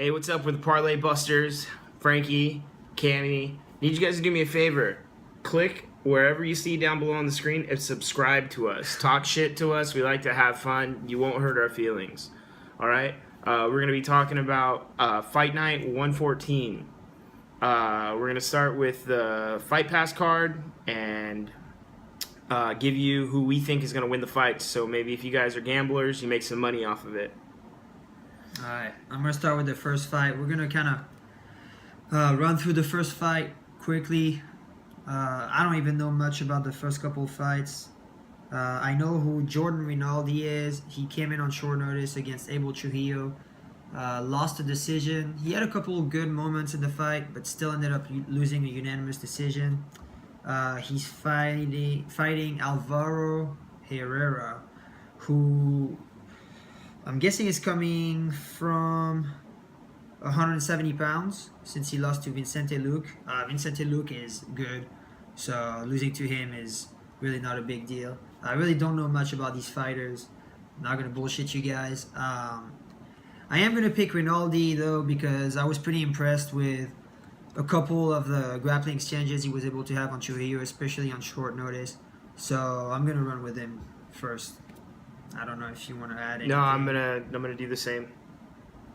Hey, what's up with the Parlay Busters? Frankie, Cammy. Need you guys to do me a favor. Click wherever you see down below on the screen and subscribe to us. Talk shit to us. We like to have fun. You won't hurt our feelings. All right? We're going to be talking about Fight Night 114. We're going to start with the Fight Pass card and give you who we think is going to win the fight. So maybe if you guys are gamblers, you make some money off of it. Alright, I'm going to start with the first fight. We're going to kind of run through the first fight quickly. I don't even know much about the first couple of fights. I know who Jordan Rinaldi is. He came in on short notice against Abel Trujillo. Lost a decision. He had a couple of good moments in the fight, but still ended up losing a unanimous decision. He's fighting Alvaro Herrera, who I'm guessing is coming from 170 pounds since he lost to Vicente Luque. Vicente Luque is good, so losing to him is really not a big deal. I really don't know much about these fighters. I'm not going to bullshit you guys. I am going to pick Rinaldi, though, because I was pretty impressed with a couple of the grappling exchanges he was able to have on Trujillo, especially on short notice. So I'm going to run with him first. I don't know if you want to add anything. No, I'm gonna do the same.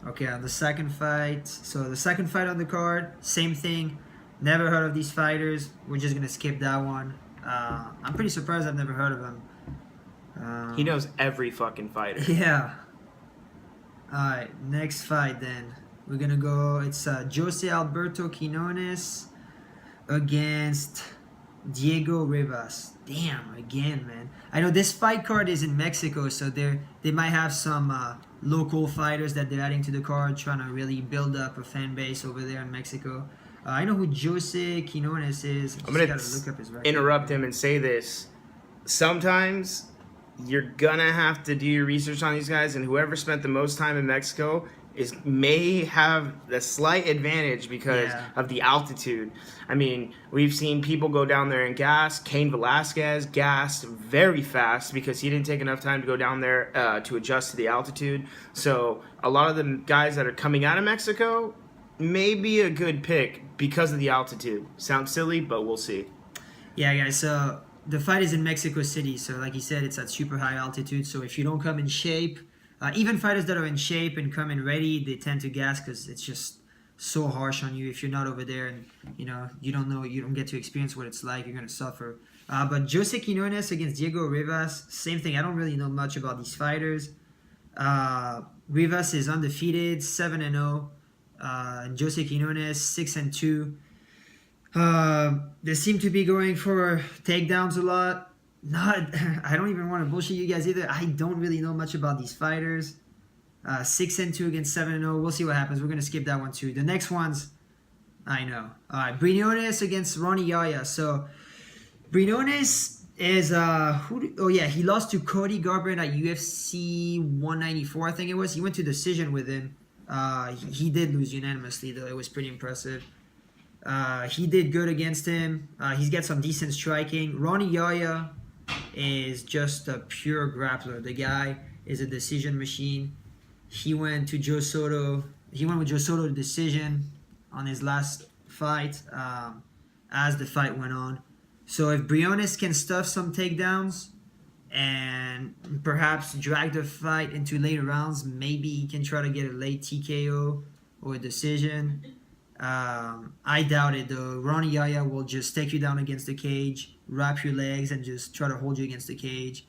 Okay, on the second fight. So the second fight on the card, same thing. Never heard of these fighters. We're just gonna skip that one. I'm pretty surprised I've never heard of him. He knows every fucking fighter. Yeah. Alright, next fight then. We're gonna go, it's Jose Alberto Quinones against Diego Rivas. Damn, again, man. I know this fight card is in Mexico, so they might have some local fighters that they're adding to the card, trying to really build up a fan base over there in Mexico. I know who Jose Quinones is. I'm going to interrupt him and say this. Sometimes you're going to have to do your research on these guys, and whoever spent the most time in Mexico may have the slight advantage because of the altitude. I mean, we've seen people go down there and gas. Cain Velasquez gassed very fast because he didn't take enough time to go down there to adjust to the altitude. So a lot of the guys that are coming out of Mexico may be a good pick because of the altitude. Sounds silly, but we'll see. Yeah, guys, so the fight is in Mexico City. So like you said, it's at super high altitude. So if you don't come in shape, even fighters that are in shape and come in ready, they tend to gas because it's just so harsh on you. If you're not over there and you don't get to experience what it's like, you're gonna suffer. But Jose Quinones against Diego Rivas, same thing. I don't really know much about these fighters. Rivas is undefeated, 7-0. And Jose Quinones 6-2. They seem to be going for takedowns a lot. I don't even want to bullshit you guys either. I don't really know much about these fighters. 6-2 against 7-0. We'll see what happens. We're going to skip that one too. The next ones, I know. All right, Briones against Ronnie Yaya. So, Briones is, he lost to Cody Garbrandt at UFC 194, I think it was. He went to decision with him. He did lose unanimously, though. It was pretty impressive. He did good against him. He's got some decent striking. Ronnie Yaya is just a pure grappler. The guy is a decision machine. He went to Joe Soto. He went with Joe Soto to decision on his last fight as the fight went on. So if Briones can stuff some takedowns and perhaps drag the fight into later rounds, maybe he can try to get a late TKO or a decision. I doubt it though. Ronnie Yaya will just take you down against the cage, wrap your legs, and just try to hold you against the cage.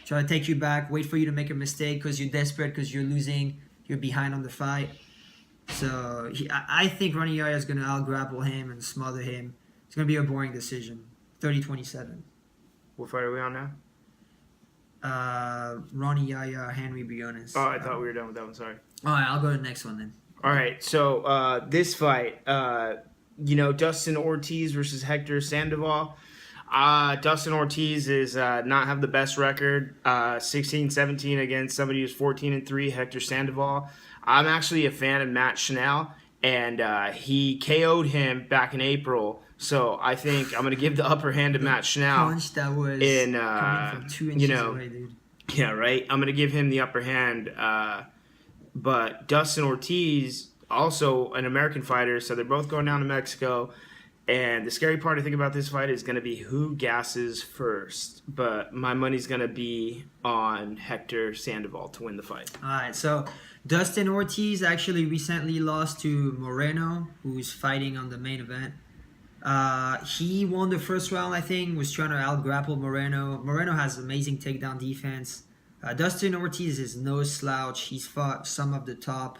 Try to take you back, wait for you to make a mistake because you're desperate, because you're losing, you're behind on the fight. So I think Ronnie Yaya is going to out-grapple him and smother him. It's going to be a boring decision. 30-27. What fight are we on now? Ronnie Yaya, Henry Briones. Oh, I thought we were done with that one. Sorry. All right, I'll go to the next one then. All right, so this fight, Dustin Ortiz versus Hector Sandoval. Dustin Ortiz is not have the best record, 16-17 against somebody who's 14-3, Hector Sandoval. I'm actually a fan of Matt Schnell, and he KO'd him back in April. So I think I'm going to give the upper hand to Matt Schnell. Punch that was coming from 2 inches away, dude. Yeah, right. I'm going to give him the upper hand. But Dustin Ortiz, also an American fighter, so they're both going down to Mexico. And the scary part I think about this fight is going to be who gasses first. But my money's going to be on Hector Sandoval to win the fight. All right, so Dustin Ortiz actually recently lost to Moreno, who's fighting on the main event. He won the first round, I think, was trying to out-grapple Moreno. Moreno has amazing takedown defense. Dustin Ortiz is no slouch. He's fought some of the top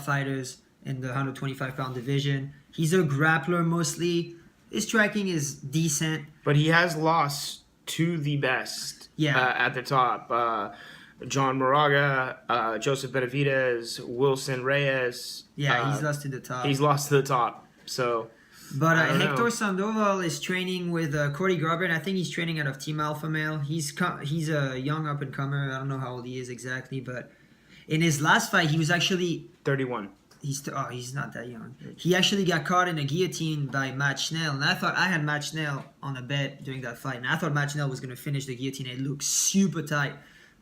fighters in the 125-pound division. He's a grappler mostly. His striking is decent. But he has lost to the best at the top. John Moraga, Joseph Benavidez, Wilson Reyes. Yeah, he's lost to the top. He's lost to the top. So, but Hector Sandoval is training with Cody Garbrandt. I think he's training out of Team Alpha Male. He's a young up-and-comer. I don't know how old he is exactly, but in his last fight, he was actually 31. He's not that young. He actually got caught in a guillotine by Matt Schnell, and I thought I had Matt Schnell on a bet during that fight, and I thought Matt Schnell was going to finish the guillotine. It looked super tight,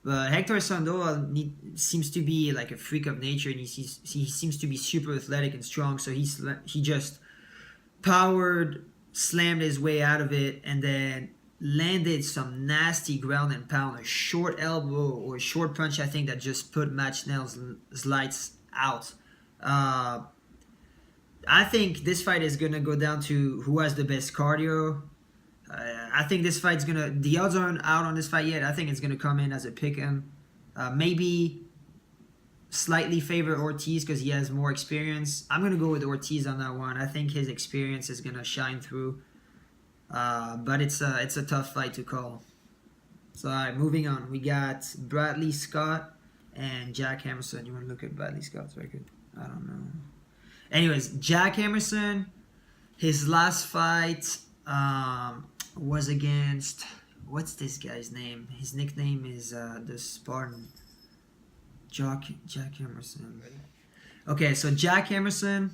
but Hector Sandoval seems to be like a freak of nature, and he seems to be super athletic and strong. So he just slammed his way out of it, and then landed some nasty ground and pound, a short elbow or a short punch, I think, that just put Matt Schnell's lights out. I think this fight is going to go down to who has the best cardio. I think this fight's going to... The odds aren't out on this fight yet. I think it's going to come in as a pick'em. Maybe slightly favor Ortiz because he has more experience. I'm going to go with Ortiz on that one. I think his experience is going to shine through. But it's a tough fight to call. So, all right, moving on. We got Bradley Scott and Jack Hammerson. You want to look at Bradley Scott's record? I don't know. Anyways, Jack Hammerson, his last fight was against... What's this guy's name? His nickname is the Spartan. Jack Hammerson. Okay, so Jack Hammerson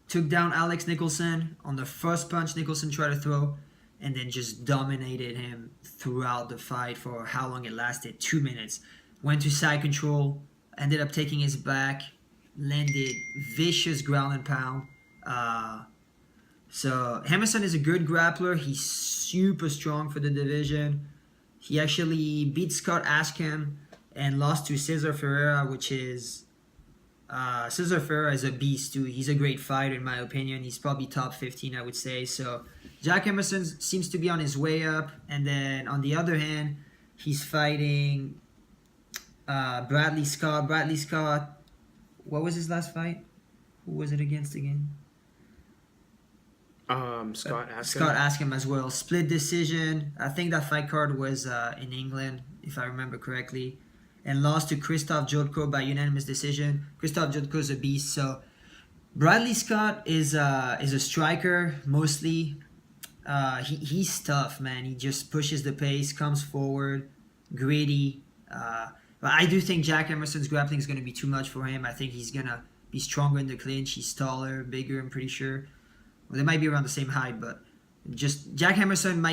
took down Alex Nicholson on the first punch Nicholson tried to throw, and then just dominated him throughout the fight for how long it lasted, 2 minutes. Went to side control, ended up taking his back, landed vicious ground and pound. So Hammerson is a good grappler. He's super strong for the division. He actually beat Scott Askham and lost to Cesar Ferreira, which is... Cesar Ferreira is a beast too. He's a great fighter in my opinion. He's probably top 15, I would say. So Jack Emerson seems to be on his way up. And then on the other hand, he's fighting Bradley Scott. Bradley Scott, what was his last fight? Who was it against again? Scott Askham. Scott Askham as well. Split decision. I think that fight card was in England, if I remember correctly. And lost to Krzysztof Jotko by unanimous decision. Krzysztof Jotko is a beast. So Bradley Scott is a striker mostly. He's tough, man. He just pushes the pace, comes forward, gritty. But I do think Jack Emerson's grappling is going to be too much for him. I think he's going to be stronger in the clinch. He's taller, bigger, I'm pretty sure. Well, they might be around the same height, but just Jack Emerson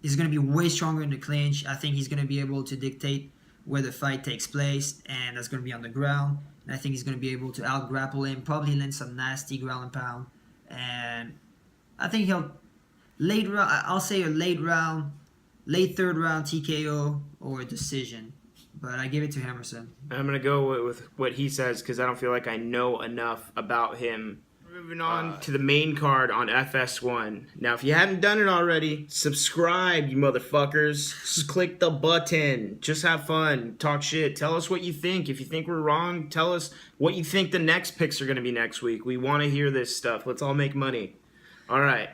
is going to be way stronger in the clinch. I think he's going to be able to dictate where the fight takes place, and that's going to be on the ground. And I think he's going to be able to out-grapple him, probably land some nasty ground and pound. And I think I'll say a late third round TKO or a decision. But I give it to Hammerson. I'm going to go with what he says because I don't feel like I know enough about him. Moving on to the main card on FS1. Now, if you haven't done it already, subscribe, you motherfuckers. Just click the button. Just have fun. Talk shit. Tell us what you think. If you think we're wrong, tell us what you think the next picks are going to be next week. We want to hear this stuff. Let's all make money. All right.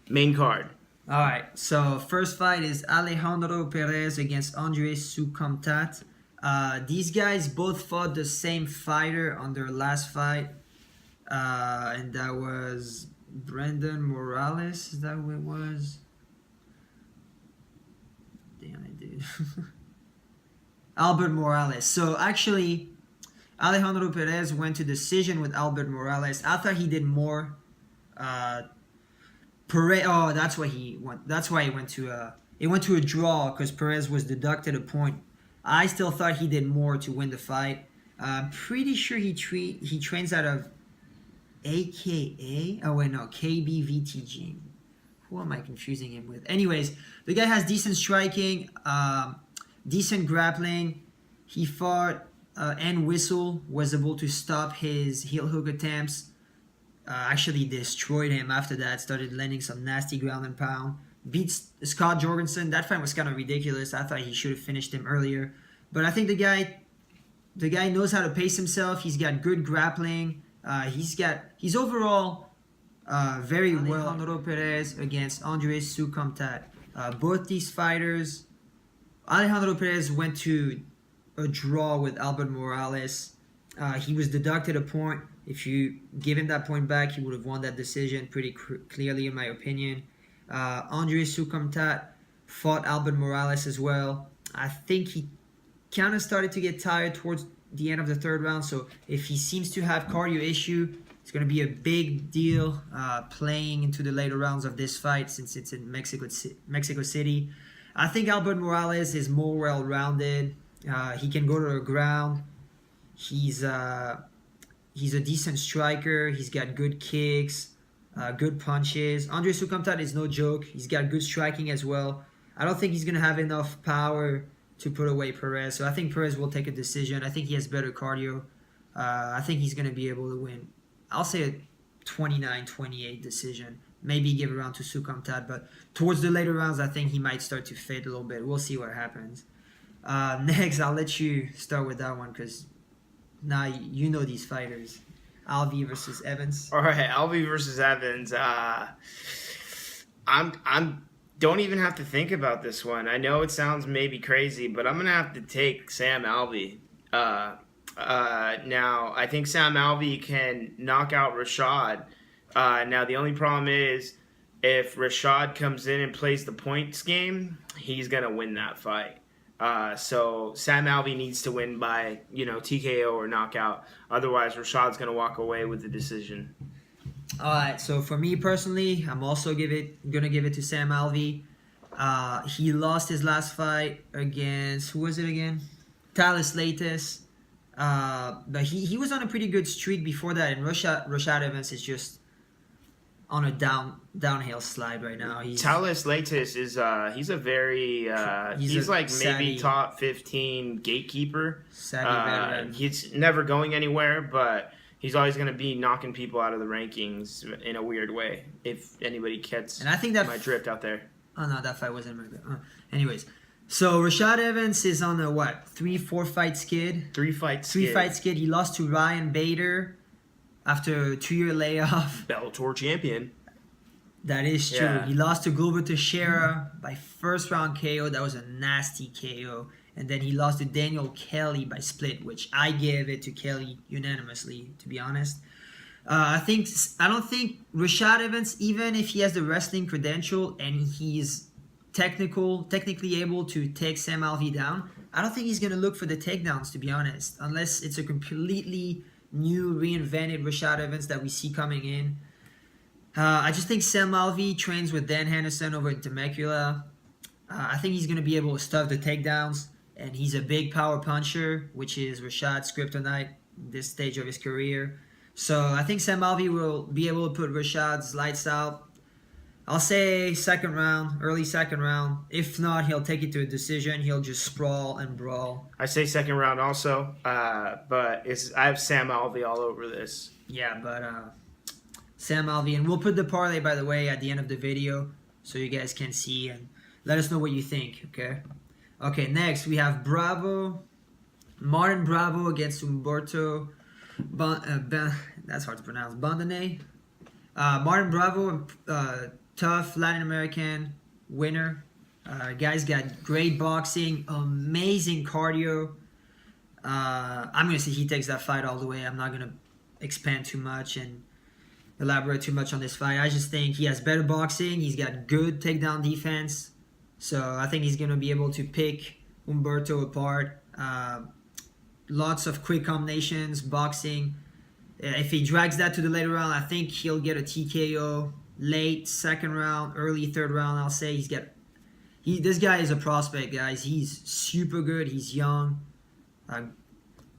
Main card. All right. So, first fight is Alejandro Perez against Andre Sukhumtat. These guys both fought the same fighter on their last fight. And that was Brendan Morales. Is that who it was? Damn it, dude. Albert Morales. So actually, Alejandro Perez went to decision with Albert Morales. I thought he did more. Perez. Oh, that's why he went. That's why he went to. It went to a draw because Perez was deducted a point I still thought he did more to win the fight. I'm pretty sure he trains out of AKA. Oh wait, no, KBVTG. Who am I confusing him with? Anyways, the guy has decent striking, decent grappling. He fought and Whistle was able to stop his heel hook attempts. Actually destroyed him after that. Started landing some nasty ground and pound. Beats Scott Jorgensen. That fight was kind of ridiculous. I thought he should have finished him earlier. But I think the guy knows how to pace himself. He's got good grappling. He's overall very well. Alejandro Perez against Andres Sukomtat. Both these fighters, Alejandro Perez went to a draw with Albert Morales. He was deducted a point. If you give him that point back, he would have won that decision pretty clearly, in my opinion. Andres Sukomtat fought Albert Morales as well. I think he kind of started to get tired towards the end of the third round. So if he seems to have cardio issue, it's going to be a big deal playing into the later rounds of this fight since it's in Mexico City. I think Albert Morales is more well-rounded. He can go to the ground. He's a decent striker. He's got good kicks, good punches. Andres Sukomtat is no joke. He's got good striking as well. I don't think he's going to have enough power to put away Perez. So I think Perez will take a decision. I think he has better cardio. I think he's going to be able to win. I'll say a 29-28 decision. Maybe give a round to Sukomtat. But towards the later rounds, I think he might start to fade a little bit. We'll see what happens. Next, I'll let you start with that one because now you know these fighters. Alvey versus Evans. All right, Alvey versus Evans. I'm don't even have to think about this one. I know it sounds maybe crazy, but I'm gonna have to take Sam Alvey. Now I think Sam Alvey can knock out Rashad. Now the only problem is if Rashad comes in and plays the points game, he's gonna win that fight. So Sam Alvey needs to win by, TKO or knockout. Otherwise, Rashad's going to walk away with the decision. All right. So for me personally, I'm also going to give it to Sam Alvey. He lost his last fight against, who was it again? Thales Leites. But he was on a pretty good streak before that. And Rashad Evans is just on a downhill slide right now. Thales Leites is he's a very he's like maybe top 15 gatekeeper. Veteran. He's never going anywhere, but he's always going to be knocking people out of the rankings in a weird way. If anybody gets and I think that my drift out there. Oh no, that fight wasn't very good. Anyways, so Rashad Evans is on a 3-4 fight skid. 3 fight skid. He lost to Ryan Bader after a 2-year layoff. Bellator champion. That is true. Yeah. He lost to Gilbert Teixeira by first round KO. That was a nasty KO. And then he lost to Daniel Kelly by split, which I gave it to Kelly unanimously, to be honest. I don't think Rashad Evans, even if he has the wrestling credential and he's technically able to take Sam Alvey down, I don't think he's going to look for the takedowns, to be honest, unless it's a completely new, reinvented Rashad Evans that we see coming in. I just think Sam Alvey trains with Dan Henderson over in Temecula. I think he's going to be able to stuff the takedowns, and he's a big power puncher, which is Rashad's kryptonite this stage of his career. So I think Sam Alvey will be able to put Rashad's lights out. I'll say second round, early second round. If not, he'll take it to a decision. He'll just sprawl and brawl. I say second round also, but I have Sam Alvey all over this. Yeah, but Sam Alvey. And we'll put the parlay, by the way, at the end of the video so you guys can see and let us know what you think, okay? Okay, next we have Martin Bravo against Humberto that's hard to pronounce. Bondanay. Martin Bravo, tough Latin American winner. Guy's got great boxing, amazing cardio. I'm going to say he takes that fight all the way. I'm not going to expand too much and elaborate too much on this fight. I just think he has better boxing. He's got good takedown defense. So I think he's going to be able to pick Humberto apart. Lots of quick combinations, boxing. If he drags that to the later round, I think he'll get a TKO late second round, early third round. I'll say This guy is a prospect, guys. He's super good. He's young.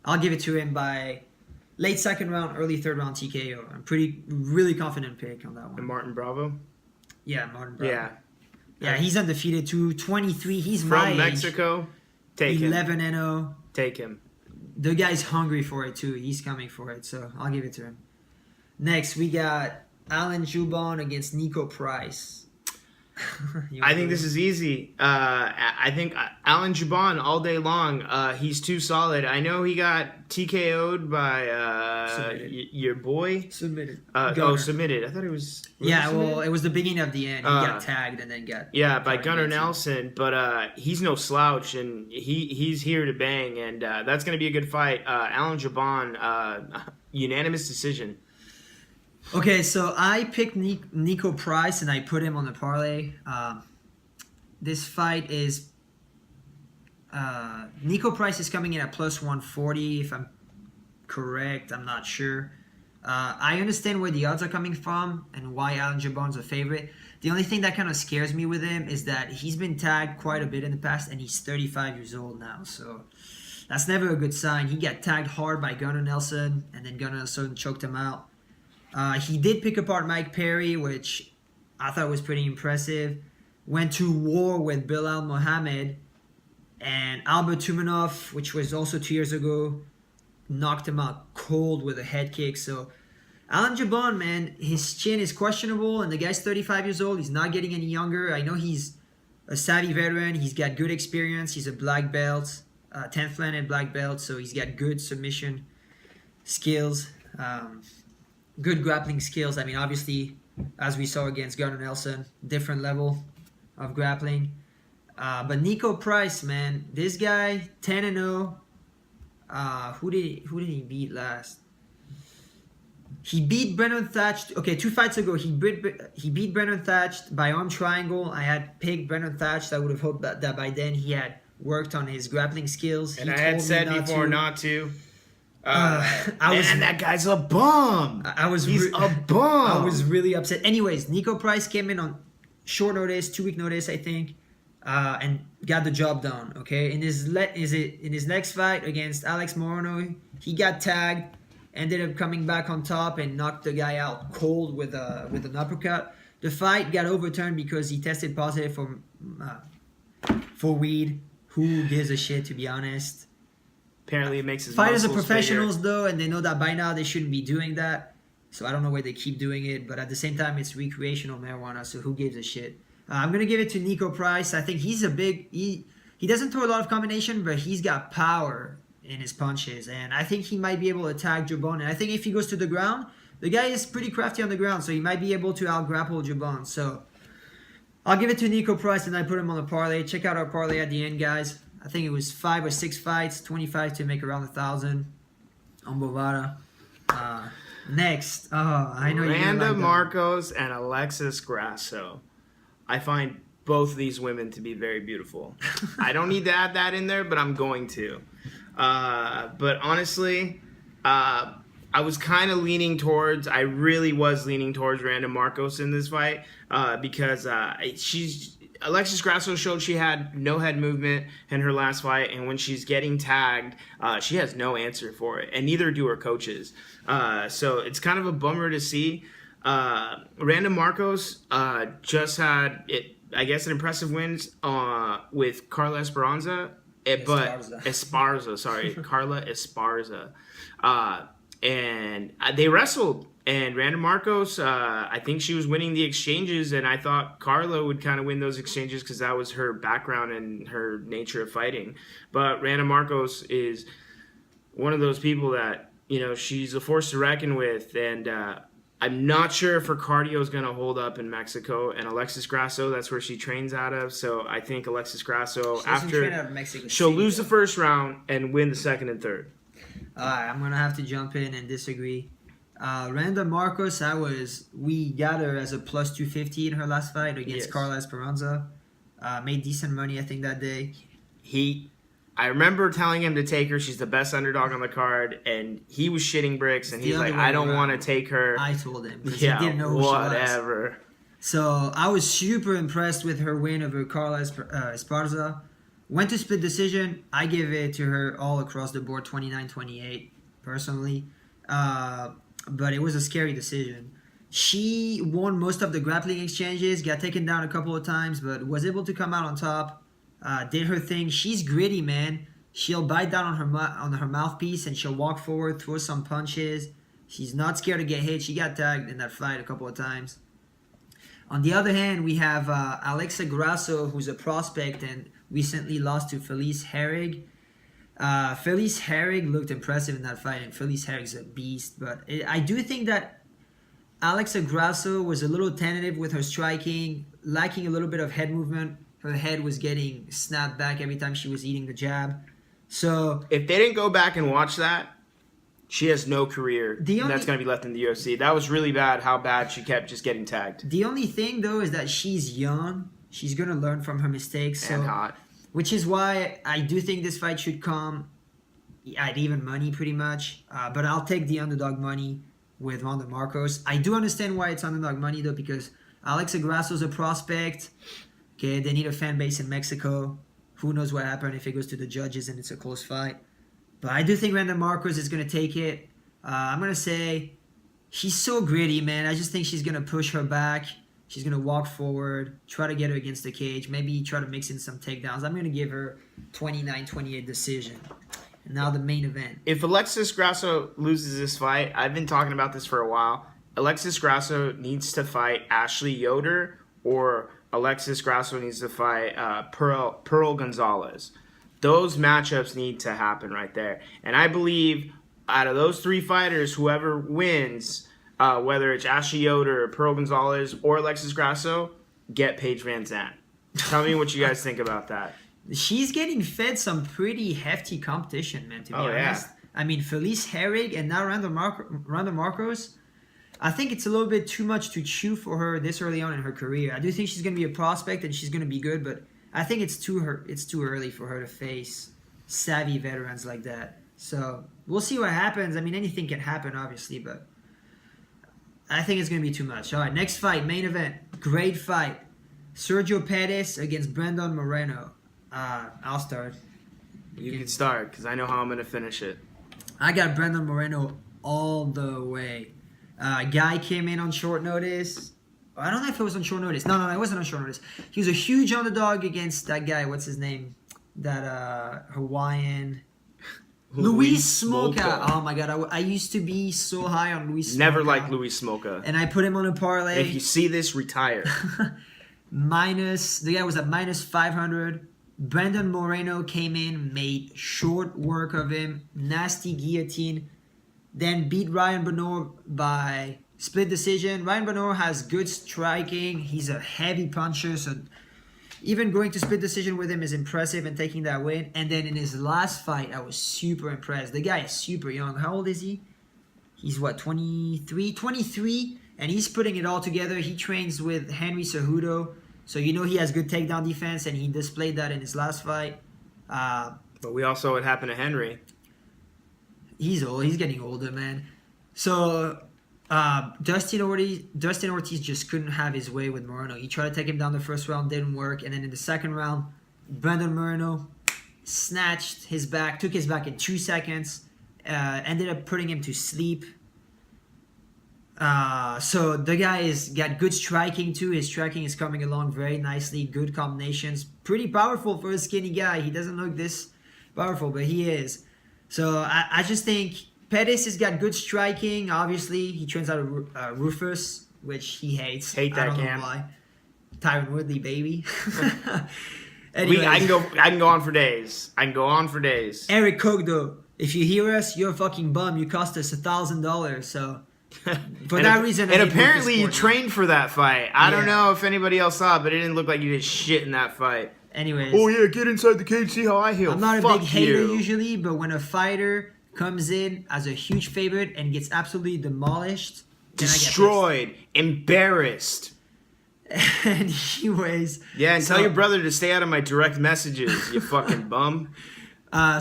I'll give it to him by late second round, early third round TKO. I'm really confident pick on that one. And Martin Bravo? Yeah, Martin Bravo. Yeah. Yeah, he's undefeated too. 23. He's From my Mexico, take age. him. 11-0. Take him. The guy's hungry for it too. He's coming for it, so I'll give it to him. Next, we got Alan Jubon against Nico Price. I think this is easy. I think Alan Jubon all day long. He's too solid. I know he got TKO'd by your boy. Submitted. Submitted. I thought it was. It was the beginning of the end. He got tagged and then got. By Gunnar Nelson. But he's no slouch, and he's here to bang, and that's going to be a good fight. Alan Jubon, unanimous decision. Okay, so I picked Nico Price and I put him on the parlay. This fight is Nico Price is coming in at plus 140 if I'm correct. I'm not sure. I understand where the odds are coming from and why Alan Jabon's a favorite. The only thing that kind of scares me with him is that he's been tagged quite a bit in the past and he's 35 years old now. So that's never a good sign. He got tagged hard by Gunnar Nelson and then Gunnar Nelson choked him out. He did pick apart Mike Perry, which I thought was pretty impressive. Went to war with Bilal Mohammed, and Albert Tumenov, which was also 2 years ago, knocked him out cold with a head kick. So Alan Jabon, man, his chin is questionable, and the guy's 35 years old. He's not getting any younger. I know he's a savvy veteran. He's got good experience. He's a black belt, 10th landed black belt, so he's got good submission skills. Good grappling skills. I mean, obviously, as we saw against Gunnar Nelson, different level of grappling. But Nico Price, man, this guy 10-0. Who did he beat last? He beat Brennan Thatch. Okay, 2 fights ago, he beat Brennan Thatch by arm triangle. I had picked Brennan Thatch. I would have hoped that by then he had worked on his grappling skills. And I had said before not to. That guy's a bum. He's a bum. I was really upset. Anyways, Nico Price came in on short notice, 2-week notice, I think, and got the job done. Okay, in his next fight against Alex Moreno, he got tagged, ended up coming back on top and knocked the guy out cold with an uppercut. The fight got overturned because he tested positive for weed. Who gives a shit, to be honest? Apparently, it makes his fighters are muscles professionals, bigger. though, and they know that by now they shouldn't be doing that. So I don't know why they keep doing it, but at the same time, it's recreational marijuana, so who gives a shit? I'm gonna give it to Nico Price. I think he's he doesn't throw a lot of combination, but he's got power in his punches, and I think he might be able to tag Jabon. And I think if he goes to the ground, the guy is pretty crafty on the ground, so he might be able to out-grapple Jabon. So I'll give it to Nico Price, and I put him on the parlay. Check out our parlay at the end, guys. I think it was 5 or 6 fights, 25 to make around 1,000 on Bovada. Next, I know Randa Marcos and Alexis Grasso. I find both these women to be very beautiful. I don't need to add that in there, but I'm going to. But honestly, I really was leaning towards Randa Marcos in this fight because Alexis Grasso showed she had no head movement in her last fight, and when she's getting tagged, she has no answer for it, and neither do her coaches. So it's kind of a bummer to see. Randa Marcos just had, an impressive win with Carla Esparza. Carla Esparza. And they wrestled. And Randa Marcos, I think she was winning the exchanges, and I thought Carla would kind of win those exchanges because that was her background and her nature of fighting. But Randa Marcos is one of those people that, she's a force to reckon with, and I'm not sure if her cardio is going to hold up in Mexico. And Alexis Grasso, that's where she trains out of. So I think Alexis Grasso, she'll lose the first round and win the second and third. I'm going to have to jump in and disagree. Randa Marcos, we got her as a plus 250 in her last fight against Carla Esperanza. Made decent money, I think, that day. I remember telling him to take her. She's the best underdog on the card, and he was shitting bricks, and he's like, I don't want to take her. I told him. Yeah, he didn't know who whatever. So I was super impressed with her win over Carla Esparza. Went to split decision. I give it to her all across the board, 29-28, personally. But it was a scary decision. She won most of the grappling exchanges, got taken down a couple of times, but was able to come out on top. Did her thing. She's gritty, man. She'll bite down on her mouthpiece and she'll walk forward, throw some punches. She's not scared to get hit. She got tagged in that fight a couple of times. On the other hand, we have Alexa Grasso, who's a prospect and recently lost to Felice Herrig. Felice Herrig looked impressive in that fight, and Felice Herrig's a beast. But I do think that Alexa Grasso was a little tentative with her striking, lacking a little bit of head movement. Her head was getting snapped back every time she was eating the jab. So if they didn't go back and watch that, she has no career that's going to be left in the UFC. That was really bad, how bad she kept just getting tagged. The only thing, though, is that she's young. She's going to learn from her mistakes. And hot. Which is why I do think this fight should come at even money, pretty much. But I'll take the underdog money with Ronda Marcos. I do understand why it's underdog money, though, because Alexa Grasso's a prospect. Okay, they need a fan base in Mexico. Who knows what happened if it goes to the judges and it's a close fight. But I do think Ronda Marcos is going to take it. I'm going to say she's so gritty, man. I just think she's going to push her back. She's going to walk forward, try to get her against the cage, maybe try to mix in some takedowns. I'm going to give her 29-28 decision. And now the main event. If Alexis Grasso loses this fight, I've been talking about this for a while. Alexis Grasso needs to fight Ashley Yoder, or Alexis Grasso needs to fight Pearl Gonzalez. Those matchups need to happen right there. And I believe out of those three fighters, whoever wins, whether it's Ashley Yoder or Pearl Gonzalez or Alexis Grasso, get Paige Van Zandt. Tell me what you guys think about that. She's getting fed some pretty hefty competition, man, to be honest. Yeah. I mean, Felice Herrig and now Ronda Marcos. I think it's a little bit too much to chew for her this early on in her career. I do think she's going to be a prospect and she's going to be good, but I think it's too early for her to face savvy veterans like that. So we'll see what happens. I mean, anything can happen, obviously, but I think it's going to be too much. All right, next fight, main event. Great fight. Sergio Pettis against Brandon Moreno. I'll start. You can start, because I know how I'm going to finish it. I got Brandon Moreno all the way. Guy came in on short notice. I don't know if it was on short notice. No, it wasn't on short notice. He was a huge underdog against that guy. What's his name? That Hawaiian... Luis Smolka. Oh my god, I used to be so high on Luis Smolka. Never liked Luis Smolka. And I put him on a parlay. If you see this, retire. The guy was at minus 500. Brandon Moreno came in, made short work of him. Nasty guillotine. Then beat Ryan Bonor by split decision. Ryan Bonor has good striking. He's a heavy puncher, so even going to split decision with him is impressive and taking that win. And then in his last fight, I was super impressed. The guy is super young. How old is he? He's what, 23? 23, and he's putting it all together. He trains with Henry Cejudo, so you know he has good takedown defense, and he displayed that in his last fight. But we also what happened to Henry. He's old. He's getting older, man. So Dustin Ortiz just couldn't have his way with Moreno. He tried to take him down the first round, didn't work. And then in the second round, Brandon Moreno snatched his back, took his back in 2 seconds, ended up putting him to sleep. So the guy has got good striking too. His striking is coming along very nicely. Good combinations. Pretty powerful for a skinny guy. He doesn't look this powerful, but he is. So I just think Pettis has got good striking. Obviously, he trains out of Rufus, which he hates. Hate that I don't camp. know why. Tyron Woodley, baby. I can go on for days. Eric Koch, though, if you hear us, you're a fucking bum. You cost us $1,000. So for that reason, and apparently you trained for that fight. I don't know if anybody else saw it, but it didn't look like you did shit in that fight. Anyways. Oh yeah, get inside the cage, see how I heal. I'm not a big hater usually, but when a fighter comes in as a huge favorite and gets absolutely demolished, destroyed, embarrassed. Anyways. Yeah, and tell your brother to stay out of my direct messages, you fucking bum. I'm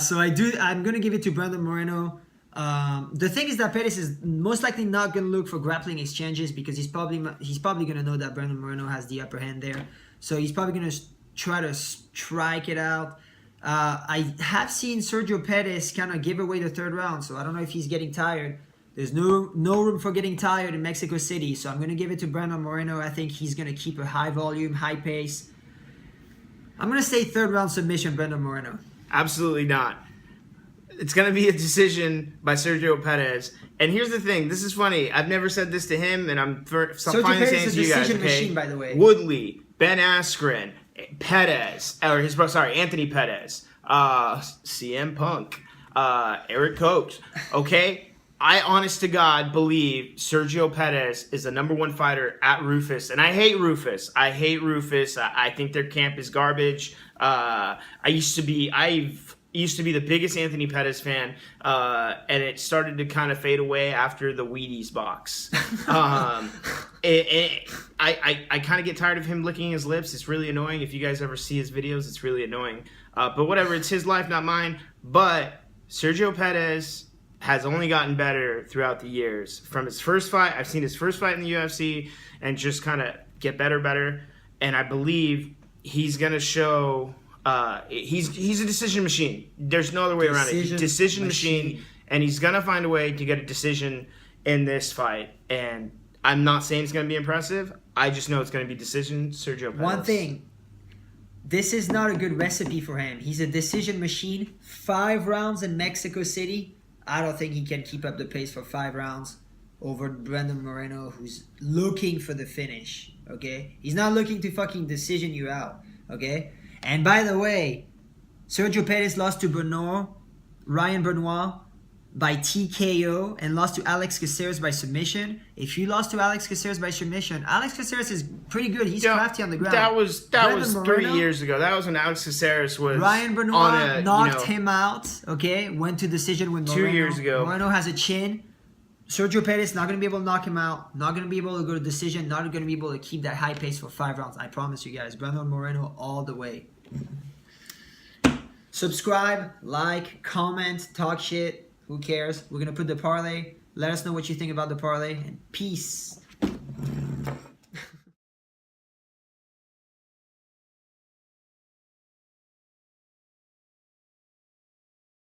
gonna give it to Brandon Moreno. The thing is that Pettis is most likely not going to look for grappling exchanges because he's probably going to know that Brandon Moreno has the upper hand there. So he's probably going to try to strike it out. I have seen Sergio Pettis kind of give away the third round, so I don't know if he's getting tired. There's no room for getting tired in Mexico City, so I'm going to give it to Brandon Moreno. I think he's going to keep a high volume, high pace. I'm going to say third round submission, Brandon Moreno. Absolutely not. It's going to be a decision by Sergio Pettis. And here's the thing. This is funny. I've never said this to him, and I'm Sergio finally Pettis saying is to a you guys. decision Okay? machine, by the way. Woodley, Ben Askren, Pettis, or his brother, sorry, Anthony Pettis, CM Punk, Eric Coates. Okay? I, honest to God, believe Sergio Pettis is the number one fighter at Rufus. And I hate Rufus. I think their camp is garbage. I used to be the biggest Anthony Pettis fan, and it started to kind of fade away after the Wheaties box. I kind of get tired of him licking his lips. It's really annoying. If you guys ever see his videos, it's really annoying. But whatever, it's his life, not mine. But Sergio Pettis has only gotten better throughout the years. From his first fight, I've seen his first fight in the UFC and just kind of get better. And I believe he's going to show he's a decision machine. There's no other way around it. Decision machine. And he's going to find a way to get a decision in this fight. And I'm not saying it's going to be impressive. I just know it's going to be decision Sergio Pettis. One thing. This is not a good recipe for him. He's a decision machine. 5 rounds in Mexico City. I don't think he can keep up the pace for 5 rounds over Brandon Moreno, who's looking for the finish, okay? He's not looking to fucking decision you out, okay? And by the way, Sergio Pettis lost to Ryan Benoit by TKO and lost to Alex Caceres by submission. If you lost to Alex Caceres by submission, Alex Caceres is pretty good. He's crafty on the ground. That was Moreno, 3 years ago. That was when Alex Caceres was Ryan Benoit knocked him out. Okay, went to decision with Moreno. 2 years ago. Moreno has a chin. Sergio Pettis not going to be able to knock him out. Not going to be able to go to decision. Not going to be able to keep that high pace for 5 rounds. I promise you guys. Brandon Moreno all the way. Subscribe, like, comment, talk shit. Who cares? We're going to put the parlay. Let us know what you think about the parlay. And peace.